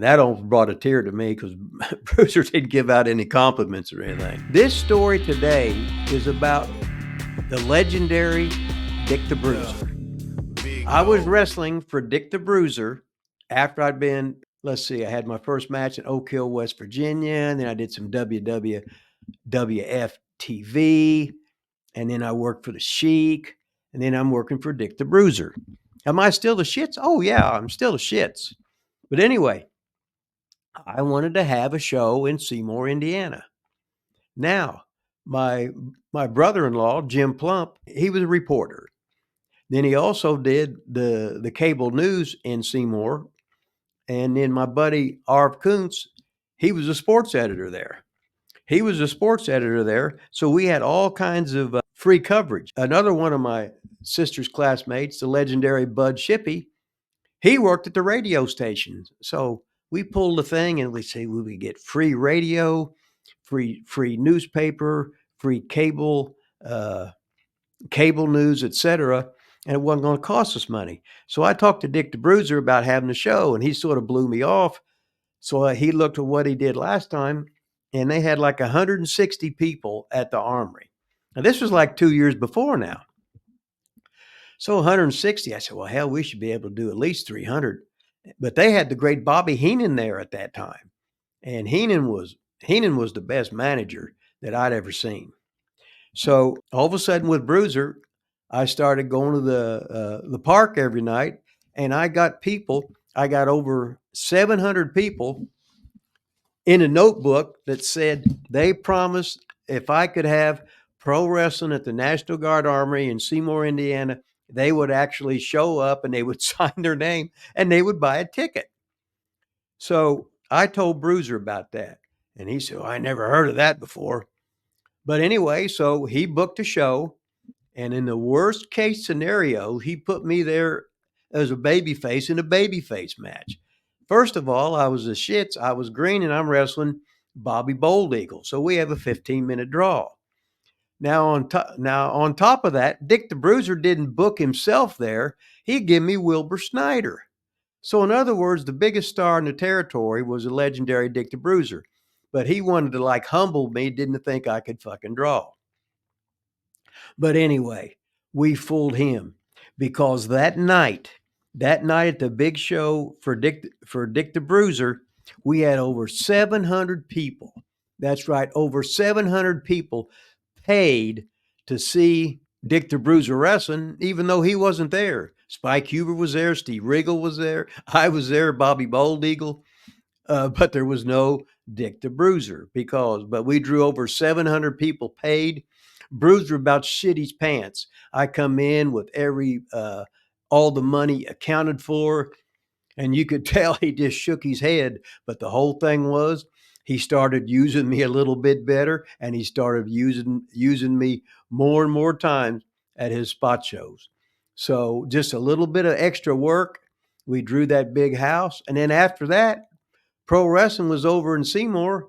That almost brought a tear to me because Bruiser didn't give out any compliments or anything. This story today is about the legendary Dick the Bruiser. I was wrestling for Dick the Bruiser after I'd been, let's see, I had my first match in Oak Hill, West Virginia, and then I did some WWF TV, and then I worked for the Sheik, and then I'm working for Dick the Bruiser. Am I still the shits? Oh, yeah, I'm still the shits. But anyway, I wanted to have a show in Seymour, Indiana. Now, my brother-in-law, Jim Plump, he was a reporter. Then he also did the cable news in Seymour. And then my buddy Arv Kuntz, he was a sports editor there. So we had all kinds of free coverage. Another one of my sister's classmates, the legendary Bud Shippey, he worked at the radio station. So we pulled the thing and we say we would get free radio, free newspaper, free uh, cable news, etc. And it wasn't going to cost us money. So I talked to Dick the Bruiser about having a show, and he sort of blew me off. So he looked at what he did last time, and they had like 160 people at the Armory. Now this was like 2 years before now. So 160, I said, well, hell, we should be able to do at least 300. But they had the great Bobby Heenan there at that time, and Heenan was the best manager that I'd ever seen. So all of a sudden, with Bruiser, I started going to the park every night, and I got people. I got over 700 people in a notebook that said they promised if I could have pro wrestling at the National Guard Armory in Seymour, Indiana, they would actually show up and they would sign their name and they would buy a ticket. So I told Bruiser about that, and he said, well, I never heard of that before. But anyway, so he booked a show, and in the worst case scenario, he put me there as a babyface in a babyface match. First of all, I was the shits. I was green, and I'm wrestling Bobby Bold Eagle. So we have a 15-minute draw. Now on top of that, Dick the Bruiser didn't book himself there. He gave me Wilbur Snyder. So in other words, the biggest star in the territory was the legendary Dick the Bruiser. But he wanted to like humble me, didn't think I could fucking draw. But anyway, we fooled him because that night at the big show for Dick the Bruiser, we had over 700 people. That's right, over 700 people paid to see Dick the Bruiser wrestling, even though he wasn't there. Spike Huber was there, Steve Regal was there, I was there, Bobby Bold Eagle, but there was no Dick the Bruiser but we drew over 700 people paid. Bruiser about shit his pants. I come in with all the money accounted for, and you could tell he just shook his head. But the whole thing was he started using me a little bit better, and he started using me more and more times at his spot shows. So just a little bit of extra work. We drew that big house, and then after that, pro wrestling was over in Seymour,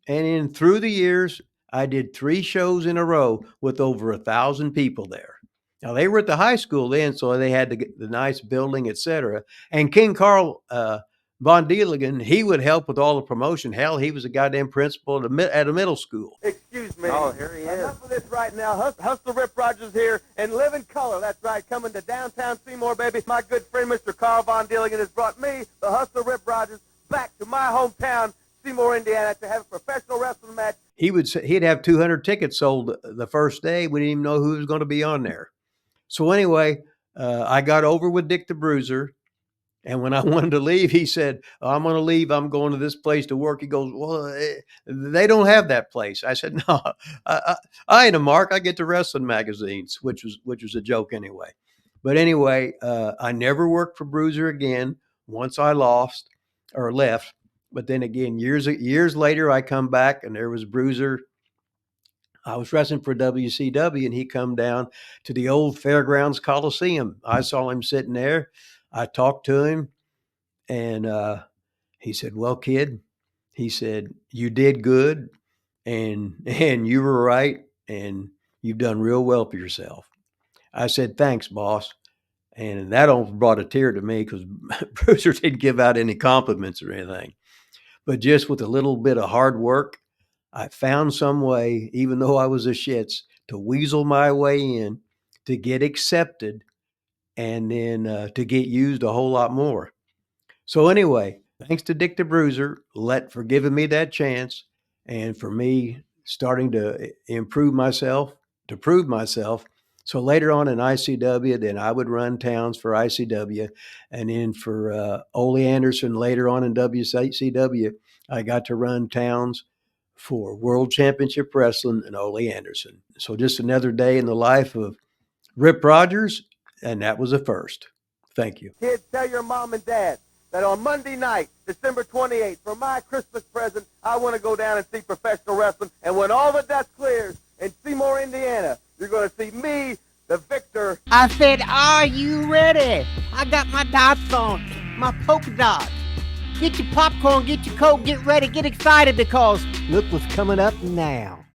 and through the years, I did 3 shows in a row with over 1,000 people there. Now they were at the high school then, so they had the nice building, etc. And King Carl Von Dieligen, he would help with all the promotion. Hell, he was a goddamn principal at a middle school. Excuse me. Oh, here he is. Enough of this right now. Hustler Rip Rogers here in living color. That's right, coming to downtown Seymour, baby. My good friend, Mr. Carl Von Dieligen, has brought me, the Hustler Rip Rogers, back to my hometown, Seymour, Indiana, to have a professional wrestling match. He'd have 200 tickets sold the first day. We didn't even know who was going to be on there. So anyway, I got over with Dick the Bruiser. And when I wanted to leave, he said, I'm going to leave. I'm going to this place to work. He goes, well, they don't have that place. I said, no, I ain't a mark. I get the wrestling magazines, which was a joke anyway. But anyway, I never worked for Bruiser again once I left. But then again, years later, I come back and there was Bruiser. I was wrestling for WCW, and he come down to the old Fairgrounds Coliseum. I saw him sitting there. I talked to him, and he said, well, kid, he said, you did good, and you were right, and you've done real well for yourself. I said, thanks, boss. And that almost brought a tear to me because Bruiser didn't give out any compliments or anything. But just with a little bit of hard work, I found some way, even though I was a shits, to weasel my way in, to get accepted, and then to get used a whole lot more. So anyway, thanks to Dick the Bruiser for giving me that chance, and for me starting to improve myself, to prove myself. So later on in ICW, then I would run towns for ICW, and then for Ole Anderson later on in WCW, I got to run towns for World Championship Wrestling and Ole Anderson. So just another day in the life of Rip Rogers, and that was a first. Thank you. Kids, tell your mom and dad that on Monday night, December 28th, for my Christmas present, I want to go down and see professional wrestling. And when all the dust clears in Seymour, Indiana, you're going to see me, the victor. I said, are you ready? I got my dots on, my polka dots. Get your popcorn, get your Coke, get ready, get excited because look what's coming up now.